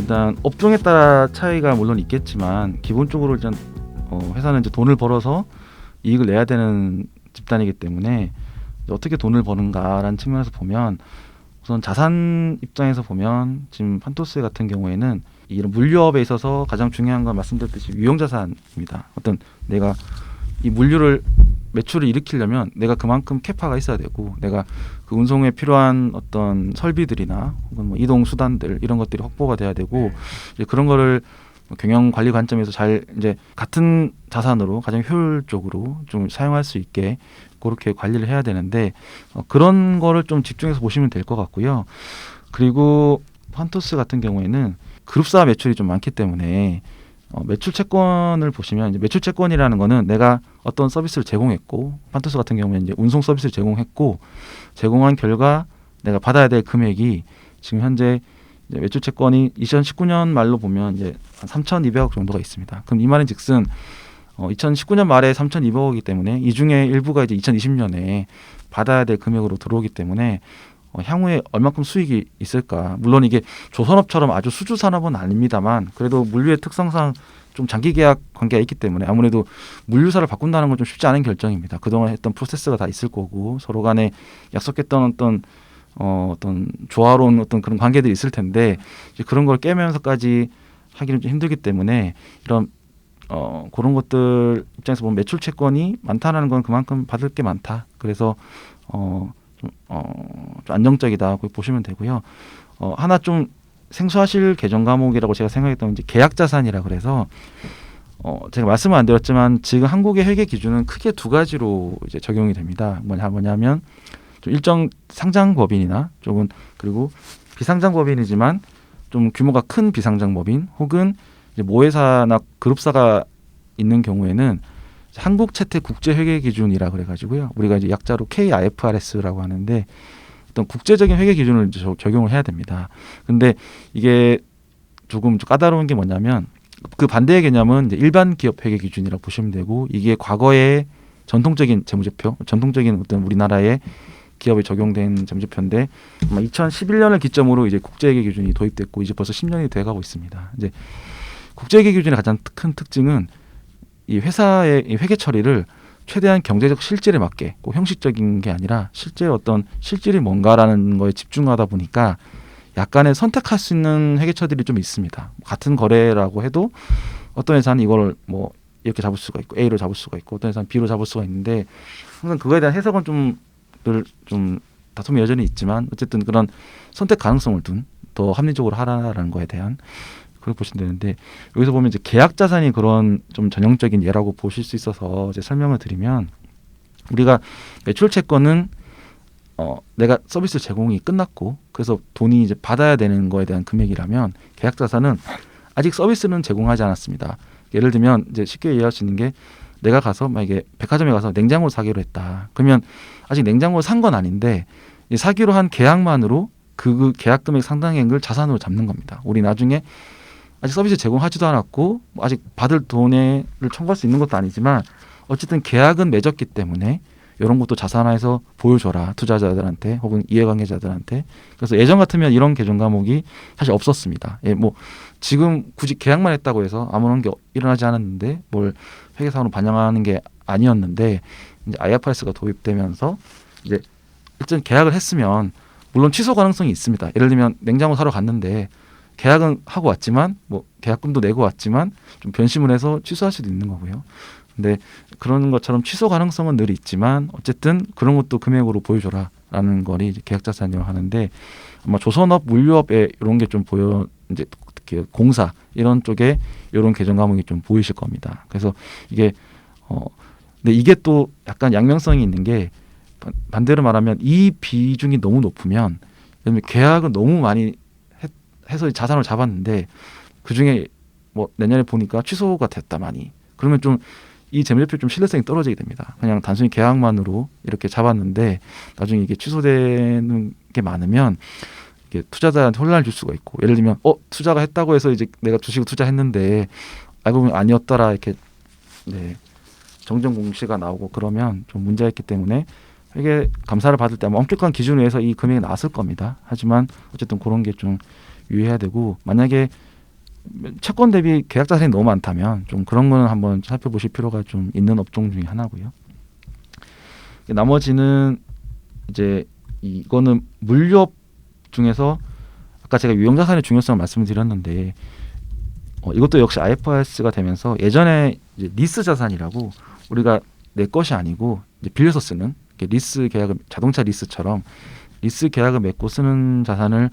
일단 업종에 따라 차이가 물론 있겠지만 기본적으로 일단 회사는 이제 돈을 벌어서 이익을 내야 되는 집단이기 때문에 어떻게 돈을 버는가라는 측면에서 보면 우선 자산 입장에서 보면 지금 판토스 같은 경우에는 이런 물류업에 있어서 가장 중요한 건 말씀드렸듯이 유형자산입니다. 어떤 내가 이 물류를 매출을 일으키려면 내가 그만큼 캐파가 있어야 되고 내가 그 운송에 필요한 어떤 설비들이나 혹은 뭐 이동 수단들 이런 것들이 확보가 돼야 되고 이제 그런 거를 경영 관리 관점에서 잘 이제 같은 자산으로 가장 효율적으로 좀 사용할 수 있게 그렇게 관리를 해야 되는데 그런 거를 좀 집중해서 보시면 될 것 같고요. 그리고 판토스 같은 경우에는 그룹사 매출이 좀 많기 때문에 매출 채권을 보시면 이제 매출 채권이라는 거는 내가 어떤 서비스를 제공했고 판토스 같은 경우에는 이제 운송 서비스를 제공했고 제공한 결과 내가 받아야 될 금액이 지금 현재 이제 매출 채권이 2019년 말로 보면 이제 한 3,200억 정도가 있습니다. 그럼 이 말인즉슨 2019년 말에 3,200억이기 때문에 이 중에 일부가 이제 2020년에 받아야 될 금액으로 들어오기 때문에 향후에 얼마큼 수익이 있을까? 물론 이게 조선업처럼 아주 수주 산업은 아닙니다만 그래도 물류의 특성상 좀 장기 계약 관계가 있기 때문에 아무래도 물류사를 바꾼다는 건 좀 쉽지 않은 결정입니다. 그동안 했던 프로세스가 다 있을 거고 서로 간에 약속했던 어떤 조화로운 어떤 그런 관계들이 있을 텐데 이제 그런 걸 깨면서까지 하기는 좀 힘들기 때문에 이런 그런 것들 입장에서 보면 매출 채권이 많다는 건 그만큼 받을 게 많다. 그래서 좀 안정적이다 보시면 되고요. 하나 좀 생소하실 계정 과목이라고 제가 생각했던 이제 계약 자산이라 그래서 제가 말씀은 안 드렸지만 지금 한국의 회계 기준은 크게 두 가지로 이제 적용이 됩니다. 뭐냐면 좀 일정 상장 법인이나 조금 그리고 비상장 법인이지만 좀 규모가 큰 비상장 법인 혹은 이제 모회사나 그룹사가 있는 경우에는 한국 채택 국제 회계 기준이라 그래가지고요. 우리가 이제 약자로 KIFRS라고 하는데 어떤 국제적인 회계 기준을 이제 적용을 해야 됩니다. 근데 이게 조금 까다로운 게 뭐냐면 그 반대의 개념은 이제 일반 기업 회계 기준이라고 보시면 되고 이게 과거의 전통적인 재무제표, 전통적인 어떤 우리나라의 기업에 적용된 재무제표인데 2011년을 기점으로 이제 국제회계 기준이 도입됐고 이제 벌써 10년이 돼가고 있습니다. 이제 국제회계 기준의 가장 큰 특징은 이 회사의 이 회계 처리를 최대한 경제적 실질에 맞게 꼭 형식적인 게 아니라 실제 어떤 실질이 뭔가라는 거에 집중하다 보니까 약간의 선택할 수 있는 회계 처리들이 좀 있습니다. 같은 거래라고 해도 어떤 회사는 이걸 뭐 이렇게 잡을 수가 있고 A로 잡을 수가 있고 어떤 회사는 B로 잡을 수가 있는데 항상 그거에 대한 해석은 좀 다툼이 여전히 있지만 어쨌든 그런 선택 가능성을 둔 더 합리적으로 하라는 거에 대한 그렇게 보시면 되는데 여기서 보면 이제 계약 자산이 그런 좀 전형적인 예라고 보실 수 있어서 이제 설명을 드리면 우리가 매출 채권은 내가 서비스 제공이 끝났고 그래서 돈이 이제 받아야 되는 거에 대한 금액이라면 계약 자산은 아직 서비스는 제공하지 않았습니다. 예를 들면 이제 쉽게 이해할 수 있는 게 내가 가서 만약에 백화점에 가서 냉장고를 사기로 했다. 그러면 아직 냉장고를 산 건 아닌데 사기로 한 계약만으로 그 계약 금액 상당액을 자산으로 잡는 겁니다. 우리 나중에 아직 서비스 제공하지도 않았고 아직 받을 돈을 청구할 수 있는 것도 아니지만 어쨌든 계약은 맺었기 때문에 이런 것도 자산화해서 보여줘라 투자자들한테 혹은 이해관계자들한테. 그래서 예전 같으면 이런 계정 과목이 사실 없었습니다. 뭐 지금 굳이 계약만 했다고 해서 아무런 게 일어나지 않았는데 뭘 회계사원으로 반영하는 게 아니었는데 이제 IFRS가 도입되면서 이제 일단 계약을 했으면 물론 취소 가능성이 있습니다. 예를 들면 냉장고 사러 갔는데 계약은 하고 왔지만 뭐 계약금도 내고 왔지만 좀 변심을 해서 취소할 수도 있는 거고요. 근데 그런 것처럼 취소 가능성은 늘 있지만 어쨌든 그런 것도 금액으로 보여줘라라는 거를 이제 계약자산이라고 하는데 아마 조선업, 물류업에 이런 게 좀 보여 이제 특히 공사 이런 쪽에 이런 계정 과목이 좀 보이실 겁니다. 그래서 이게 근데 이게 또 약간 양면성이 있는 게 반대로 말하면 이 비중이 너무 높으면 예를 들면 계약을 너무 많이 해서 자산을 잡았는데 그중에 뭐 내년에 보니까 취소가 됐다 많이 그러면 좀 이 재무제표 좀 신뢰성이 떨어지게 됩니다. 그냥 단순히 계약만으로 이렇게 잡았는데 나중에 이게 취소되는 게 많으면 이게 투자자한테 혼란을 줄 수가 있고 예를 들면 투자가 했다고 해서 이제 내가 주식을 투자했는데 알고 보면 아니었더라 이렇게 정정 공시가 나오고 그러면 좀 문제가 있기 때문에 회계 감사를 받을 때 아마 엄격한 기준에 의해서 이 금액이 나왔을 겁니다. 하지만 어쨌든 그런 게 좀 유의해야 되고 만약에 채권 대비 계약 자산이 너무 많다면 좀 그런 거는 한번 살펴보실 필요가 좀 있는 업종 중에 하나고요. 나머지는 이제 이거는 물류업 중에서 아까 제가 유형자산의 중요성을 말씀드렸는데 이것도 역시 IFRS가 되면서 예전에 이제 리스 자산이라고 우리가 내 것이 아니고 이제 빌려서 쓰는 리스 계약을 자동차 리스처럼 리스 계약을 맺고 쓰는 자산을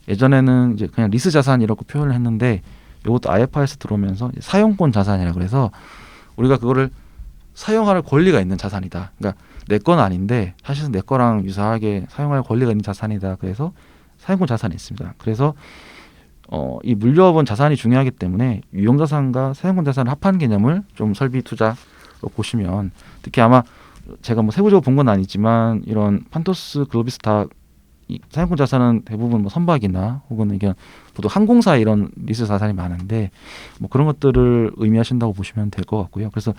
예전에는 이제 그냥 리스 자산이라고 표현을 했는데 이것도 IFRS 들어오면서 사용권 자산이라 그래서 우리가 그거를 사용할 권리가 있는 자산이다. 그러니까 내 건 아닌데 사실은 내 거랑 유사하게 사용할 권리가 있는 자산이다. 그래서 사용권 자산이 있습니다. 그래서 이 물류업은 자산이 중요하기 때문에 유형자산과 사용권 자산을 합한 개념을 좀 설비 투자로 보시면 특히 아마 제가 뭐 세부적으로 본 건 아니지만 이런 판토스 글로비스타 이 사용권 자산은 대부분 뭐 선박이나 혹은 이게 보통 항공사 이런 리스 자산이 많은데 뭐 그런 것들을 의미하신다고 보시면 될 것 같고요. 그래서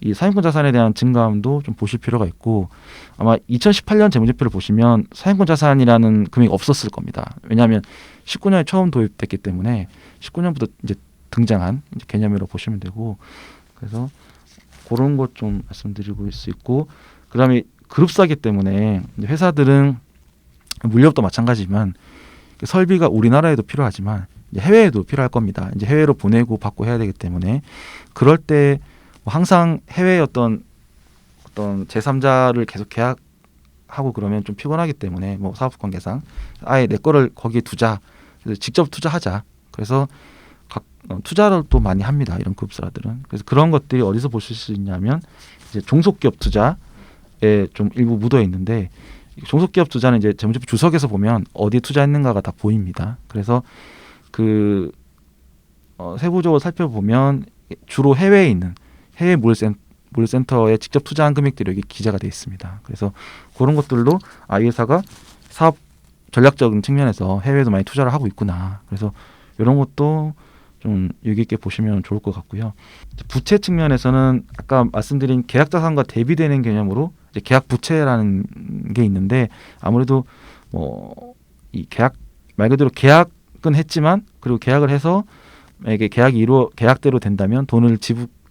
이 사용권 자산에 대한 증가함도 좀 보실 필요가 있고 아마 2018년 재무제표를 보시면 사용권 자산이라는 금액이 없었을 겁니다. 왜냐하면 19년에 처음 도입됐기 때문에 19년부터 이제 등장한 이제 개념으로 보시면 되고 그래서 그런 것 좀 말씀드리고 수 있고 그다음에 그룹사기 때문에 이제 회사들은 물류업도 마찬가지지만 설비가 우리나라에도 필요하지만 이제 해외에도 필요할 겁니다. 이제 해외로 보내고 받고 해야 되기 때문에 그럴 때 뭐 항상 해외의 어떤 제3자를 계속 계약하고 그러면 좀 피곤하기 때문에 뭐 사업 관계상 아예 내 거를 거기에 두자. 그래서 직접 투자하자. 그래서 투자를 또 많이 합니다. 이런 그룹사들은. 그래서 그런 것들이 어디서 보실 수 있냐면 이제 종속기업 투자에 좀 일부 묻어 있는데 종속기업 투자는 이제 재무제표 주석에서 보면 어디에 투자했는가가 다 보입니다. 그래서 그 세부적으로 살펴보면 주로 해외에 있는 해외 물류센터에 직접 투자한 금액들이 여기 기재가 되어 있습니다. 그래서 그런 것들로 이 회사가 사업 전략적인 측면에서 해외에도 많이 투자를 하고 있구나. 그래서 이런 것도 좀 유의 깊게 보시면 좋을 것 같고요. 부채 측면에서는 아까 말씀드린 계약 자산과 대비되는 개념으로 이제 계약 부채라는 게 있는데 아무래도 뭐 이 계약 말 그대로 계약은 했지만 그리고 계약을 해서 이게 계약대로 된다면 돈을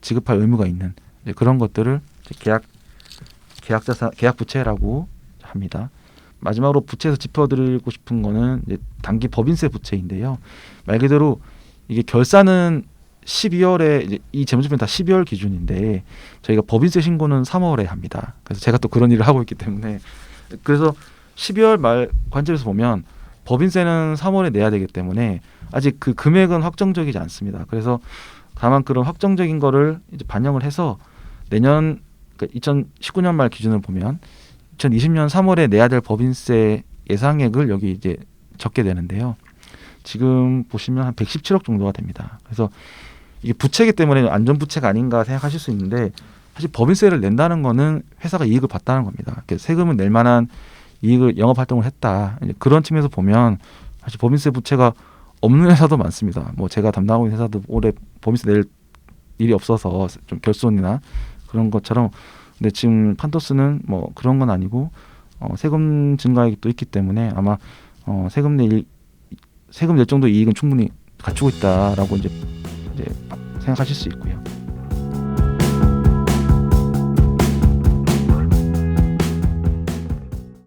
지급할 의무가 있는 그런 것들을 계약 자산, 계약 부채라고 합니다. 마지막으로 부채에서 짚어드리고 싶은 거는 이제 단기 법인세 부채인데요. 말 그대로 이게 결산은 12월에 이제 이 재무제표는 다 12월 기준인데 저희가 법인세 신고는 3월에 합니다. 그래서 제가 또 그런 일을 하고 있기 때문에 그래서 12월 말 관점에서 보면 법인세는 3월에 내야 되기 때문에 아직 그 금액은 확정적이지 않습니다. 그래서 다만 그런 확정적인 거를 이제 반영을 해서 내년 그러니까 2019년 말 기준을 보면 2020년 3월에 내야 될 법인세 예상액을 여기 이제 적게 되는데요. 지금 보시면 한 117억 정도가 됩니다. 그래서 이게 부채이기 때문에 안전부채가 아닌가 생각하실 수 있는데 사실 법인세를 낸다는 거는 회사가 이익을 봤다는 겁니다. 세금을 낼 만한 이익을 영업활동을 했다. 그런 측면에서 보면 사실 법인세 부채가 없는 회사도 많습니다. 뭐 제가 담당하고 있는 회사도 올해 법인세 낼 일이 없어서 좀 결손이나 그런 것처럼 근데 지금 판토스는 뭐 그런 건 아니고 세금 증가액이 또 있기 때문에 아마 세금 낼 정도 이익은 충분히 갖추고 있다라고 이제 생각하실 수 있고요.